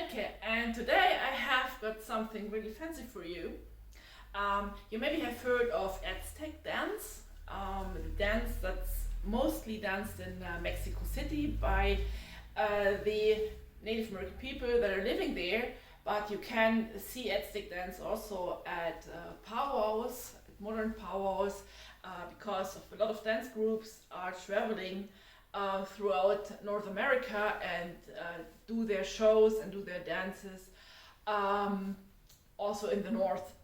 Elke, and today I have got something really fancy for you. You maybe have heard of Aztec dance, the dance that's mostly danced in Mexico City by the Native American people that are living there, but you can see Aztec dance also at powwows, at modern powwows, because of a lot of dance groups are traveling throughout North America and do their shows and do their dances also in the north.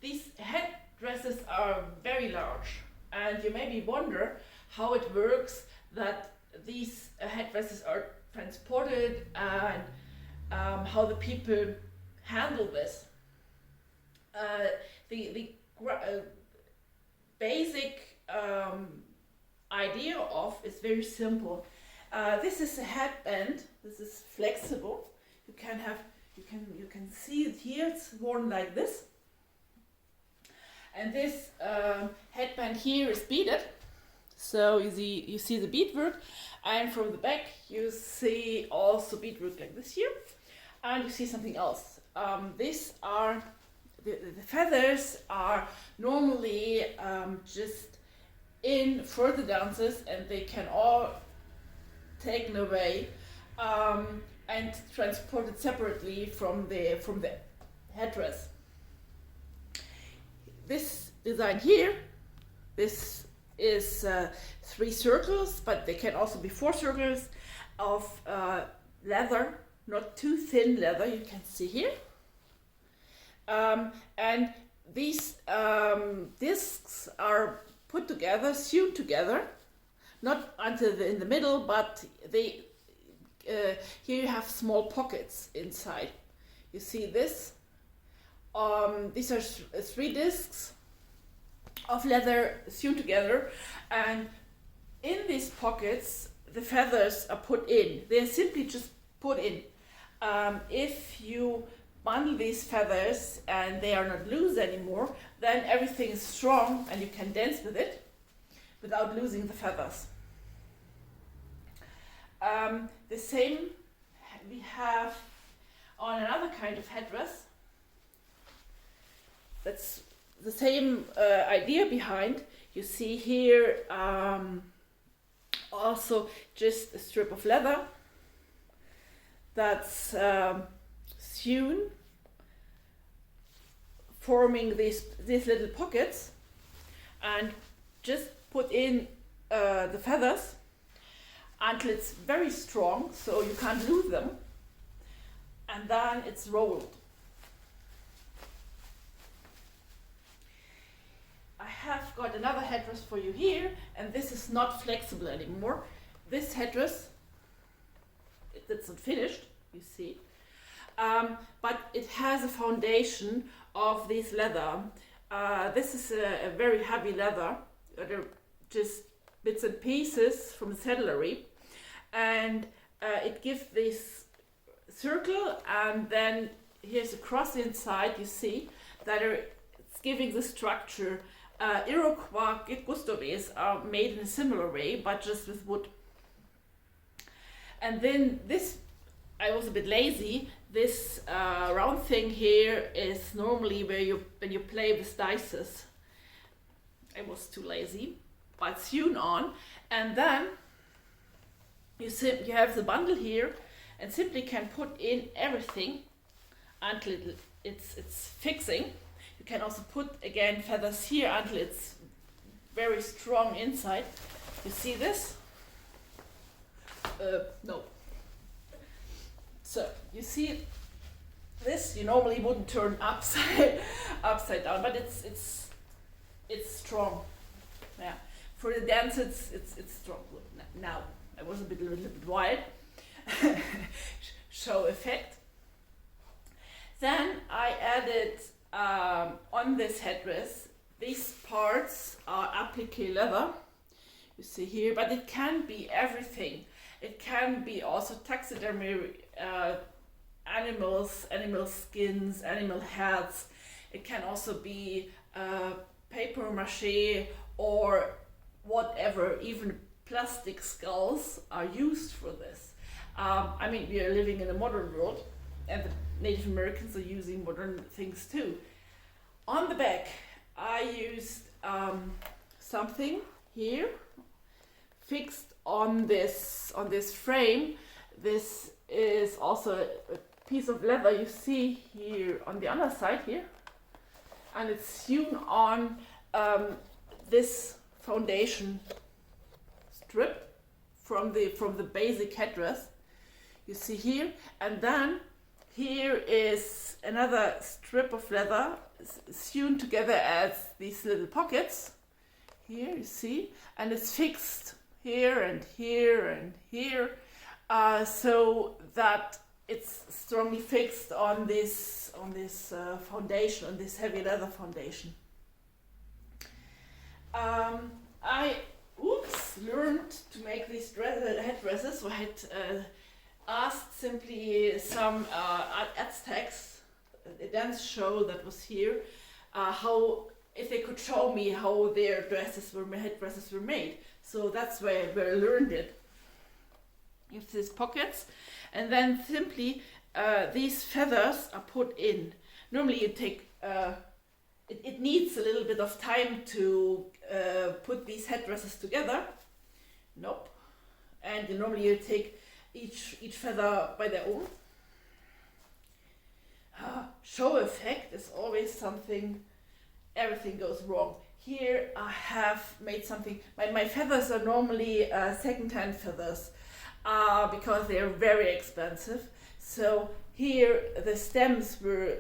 These headdresses are very large, and you maybe wonder how it works that these headdresses are transported and how the people handle this. The basic idea of is very simple. This is a headband. This is flexible. You can see it here. It's worn like this. And this headband here is beaded. So you see the beadwork, and from the back you see also beadwork like this here, and you see something else. These are the feathers are normally just in further dances, and they can all taken away and transported separately from the headdress. This design here, this is 3 circles, but they can also be 4 circles of leather, not too thin leather, you can see here. And these discs are put together, sewn together, not until in the middle, but they here you have small pockets inside. You see this? These are 3 discs of leather sewn together, and in these pockets the feathers are put in. They are simply just put in. If you bundle these feathers and they are not loose anymore, then everything is strong and you can dance with it without losing the feathers. The same we have on another kind of headdress. That's the same idea behind. You see here also just a strip of leather that's sewn, forming these little pockets, and just put in the feathers until it's very strong, so you can't lose them, and then it's rolled. I have got another headdress for you here, and this is not flexible anymore. This headdress, it's not finished, you see, but it has a foundation of this leather. This is a very heavy leather. They're just bits and pieces from the saddlery, and it gives this circle, and then here's a cross inside. You see that it's giving the structure. Iroquois gustoves are made in a similar way, but just with wood. And then this, I was a bit lazy. This round thing here is normally when you play with dices. I was too lazy, but sewn on, and then you have the bundle here, and simply can put in everything until it's fixing. You can also put again feathers here until it's very strong inside. You see this? No. So you see this. You normally wouldn't turn upside down, but it's strong. Yeah. For the dance, it's strong. Now I was a little bit wild. Show effect. Then I added on this headdress, these parts are appliqué leather, you see here, but it can be everything. It can be also taxidermy animals, animal skins, animal heads. It can also be paper mache or whatever, even plastic skulls are used for this. I mean, we are living in a modern world, and the Native Americans are using modern things too. On the back, I used something here fixed on this frame. This is also a piece of leather you see here on the other side here, and it's sewn on this foundation strip from the basic headdress you see here, and then here is another strip of leather sewn together as these little pockets here you see, and it's fixed here and here and here, so that it's strongly fixed on this foundation, on this heavy leather foundation. I learned to make these headdresses. So I had asked simply some Aztecs, a dance show that was here, if they could show me how their headdresses were made. So that's where I learned it. You have these pockets, and then simply these feathers are put in. Normally you take, it needs a little bit of time to put these headdresses together. Nope. And normally you take each feather by their own. Show effect is always something, everything goes wrong. Here I have made something, my feathers are normally second-hand feathers, because they are very expensive. So here the stems were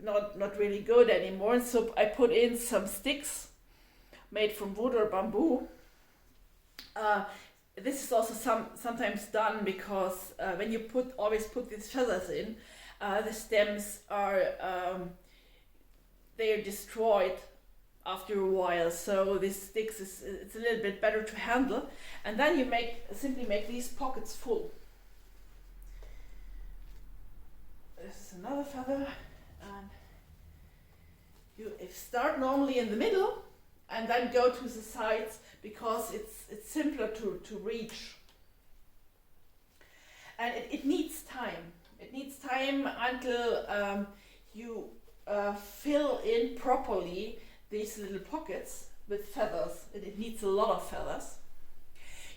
not really good anymore, so I put in some sticks made from wood or bamboo. This is also sometimes done because when you always put these feathers in, the stems are they are destroyed after a while, so this sticks it's a little bit better to handle, and then you simply make these pockets full. This is another feather, and you start normally in the middle and then go to the sides because it's simpler to reach, and it needs time. It needs time until you fill in properly these little pockets with feathers. It needs a lot of feathers.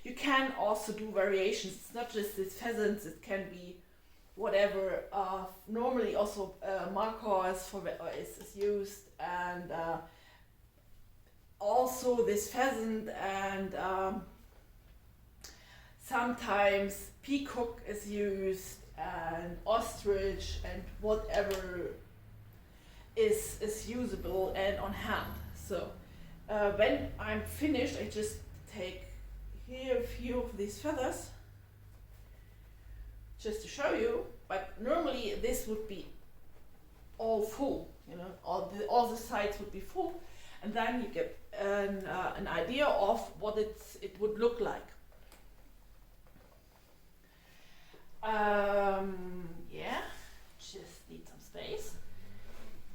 You can also do variations. It's not just these pheasants, it can be whatever. Normally also marker is used, and also this pheasant, and sometimes peacock is used, and ostrich, and whatever is usable and on hand. So when I'm finished, I just take here a few of these feathers just to show you, but normally this would be all full, you know, all the sides would be full, and then you get an idea of what it would look like. Yeah, just need some space.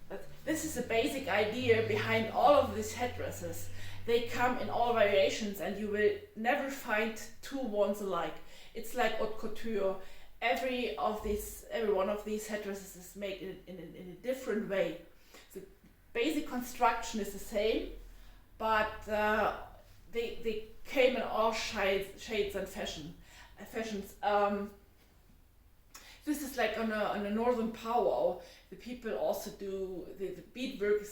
But this is the basic idea behind all of these headdresses. They come in all variations, and you will never find two ones alike. It's like haute couture. Every one of these headdresses is made in a different way. The basic construction is the same, but they came in all shades and fashions. This is like on a northern powwow. The people also do the beadwork.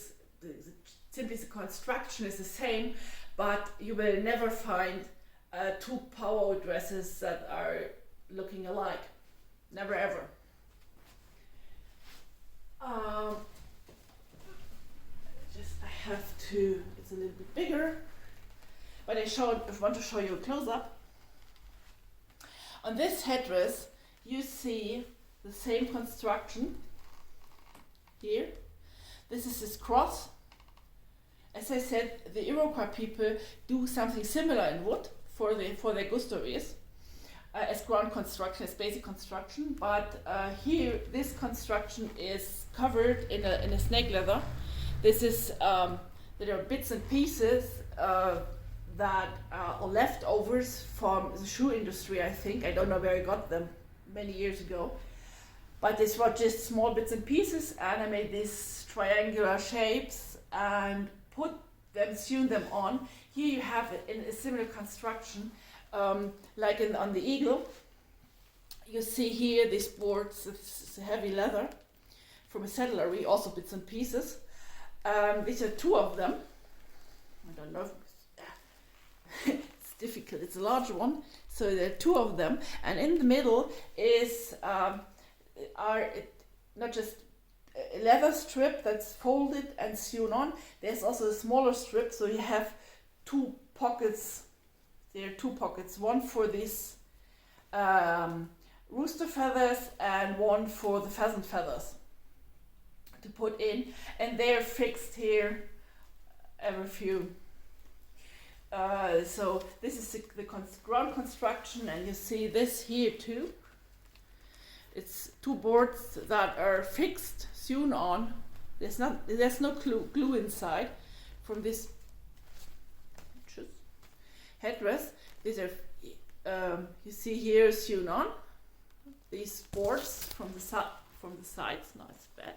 Simply the construction is the same, but you will never find two powwow dresses that are looking alike. Never ever. I have to. It's a little bit bigger, but I want to show you a close-up. On this headdress, you see the same construction here. This is this cross. As I said, the Iroquois people do something similar in wood for their gustories as ground construction, as basic construction. But here, this construction is covered in a snake leather. This is there are bits and pieces that are leftovers from the shoe industry, I think. I don't know where I got them, many years ago. But these were just small bits and pieces, and I made these triangular shapes and put them, sewn them on. Here you have it in a similar construction, like on the eagle. You see here these boards, it's heavy leather from a saddlery, also bits and pieces. These are two of them. I don't know if it's difficult, it's a large one. So there are two of them, and in the middle is not just a leather strip that's folded and sewn on. There's also a smaller strip, so you have two pockets. There are two pockets, one for these rooster feathers and one for the pheasant feathers to put in, and they're fixed here every few. So this is the ground construction, and you see this here too. It's two boards that are fixed, sewn on. There's no glue inside from this headdress. These are you see here sewn on. These boards from the sides. No, it's bad.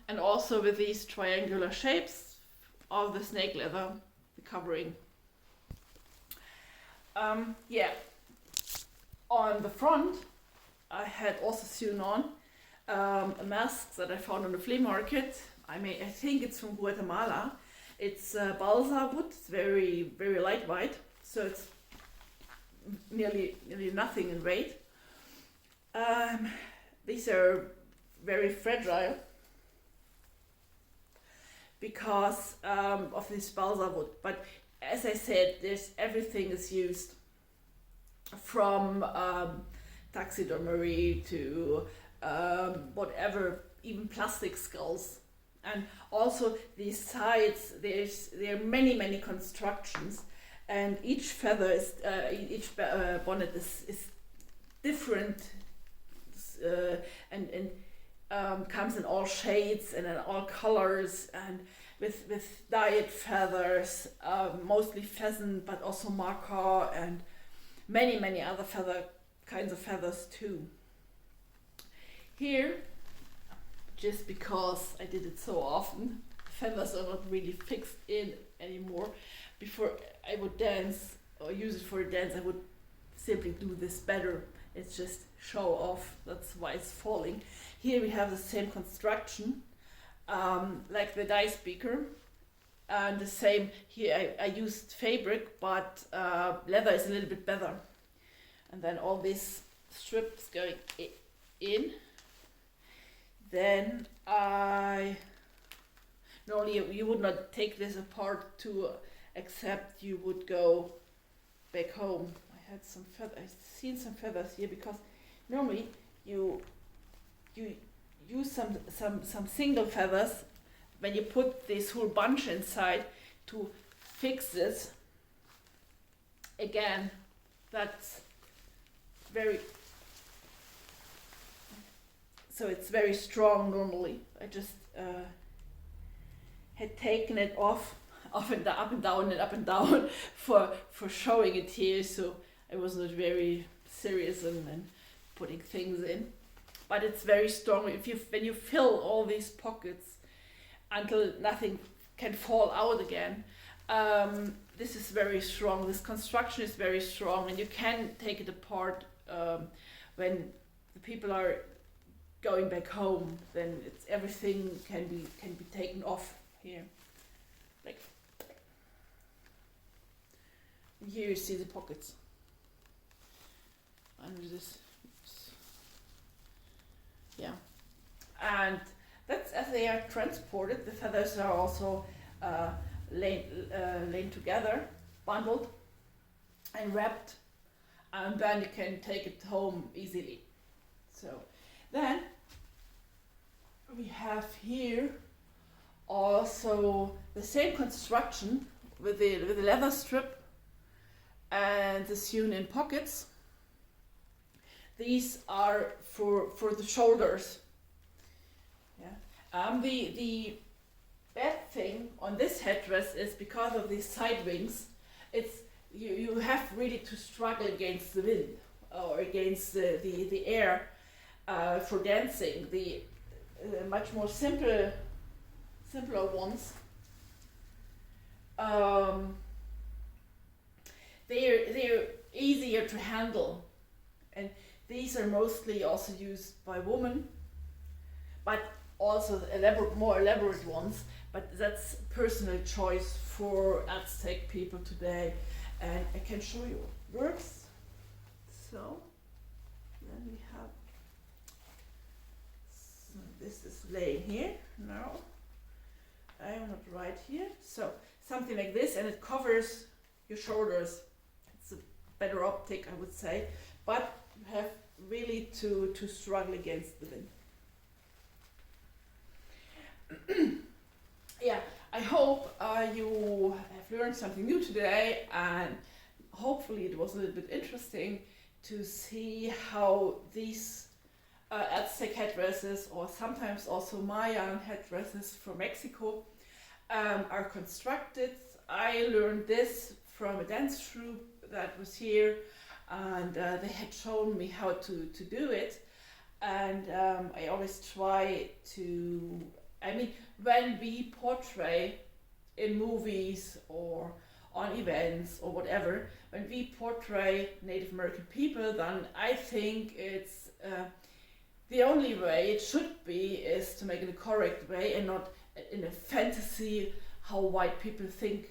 And also with these triangular shapes of the snake leather, the covering. Yeah. On the front, I had also sewn on a mask that I found on the flea market. I think it's from Guatemala. It's balsa wood. It's very, very lightweight, so it's nearly nothing in weight. These are very fragile because of this balsa wood. But as I said, everything is used from taxidermy to whatever, even plastic skulls. And also these sides, there are many constructions, and each feather is each bonnet is different, and comes in all shades and in all colors, and with dyed feathers, mostly pheasant, but also macaw and many other kinds of feathers too. Here, just because I did it so often, feathers are not really fixed in anymore. Before I would dance or use it for a dance, I would simply do this better. It's just show off, that's why it's falling. Here we have the same construction, like the dice beaker, and the same here. I used fabric, but leather is a little bit better. And then all these strips going in. Then normally you would not take this apart except you would go back home. I had some feathers. I've seen some feathers here, because normally you use some single feathers when you put this whole bunch inside to fix this. Again, that's so it's very strong normally. I just had taken it off and up and down for showing it here, so I was not very serious in putting things in. But it's very strong. When you fill all these pockets until nothing can fall out again, this is very strong. This construction is very strong, and you can take it apart when the people are going back home. Then everything can be taken off here. Like here you see the pockets under this. Yeah, and that's as they are transported. The feathers are also laid together, bundled and wrapped, and then you can take it home easily. So then we have here also the same construction with the leather strip and the sewn in pockets. These are for the shoulders. Yeah. bad thing on this headdress is because of these side wings, it's you have really to struggle against the wind or against the air for dancing. The much more simpler ones, they're easier to handle, and these are mostly also used by women, but also more elaborate ones. But that's personal choice for Aztec people today, and I can show you it works. So then we have, so this is laying here now. I am not right here. So something like this, and it covers your shoulders. It's a better optic, I would say, but you have really to struggle against the wind. Yeah, I hope you have learned something new today, and hopefully it was a little bit interesting to see how these Aztec headdresses, or sometimes also Mayan headdresses from Mexico, are constructed. I learned this from a dance troupe that was here, and they had shown me how to do it. And I always try to, I mean, when we portray in movies or on events or whatever, when we portray Native American people, then I think it's the only way it should be is to make it the correct way, and not in a fantasy how white people think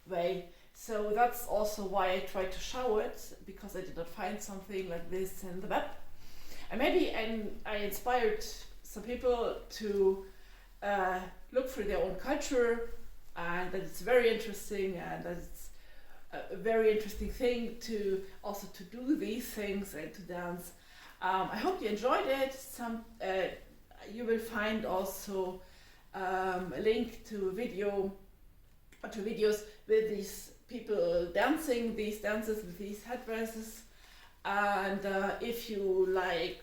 way. So that's also why I tried to show it, because I did not find something like this in the web. And maybe I inspired some people to look for their own culture, and that it's very interesting, and that it's a very interesting thing to also to do these things and to dance. I hope you enjoyed it. You will find also a link to a video or to videos with these people dancing these dances with these headdresses. And if you like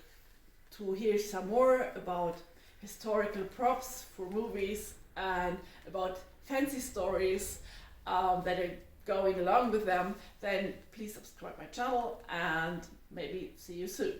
to hear some more about historical props for movies and about fancy stories that are going along with them, then please subscribe my channel, and maybe see you soon.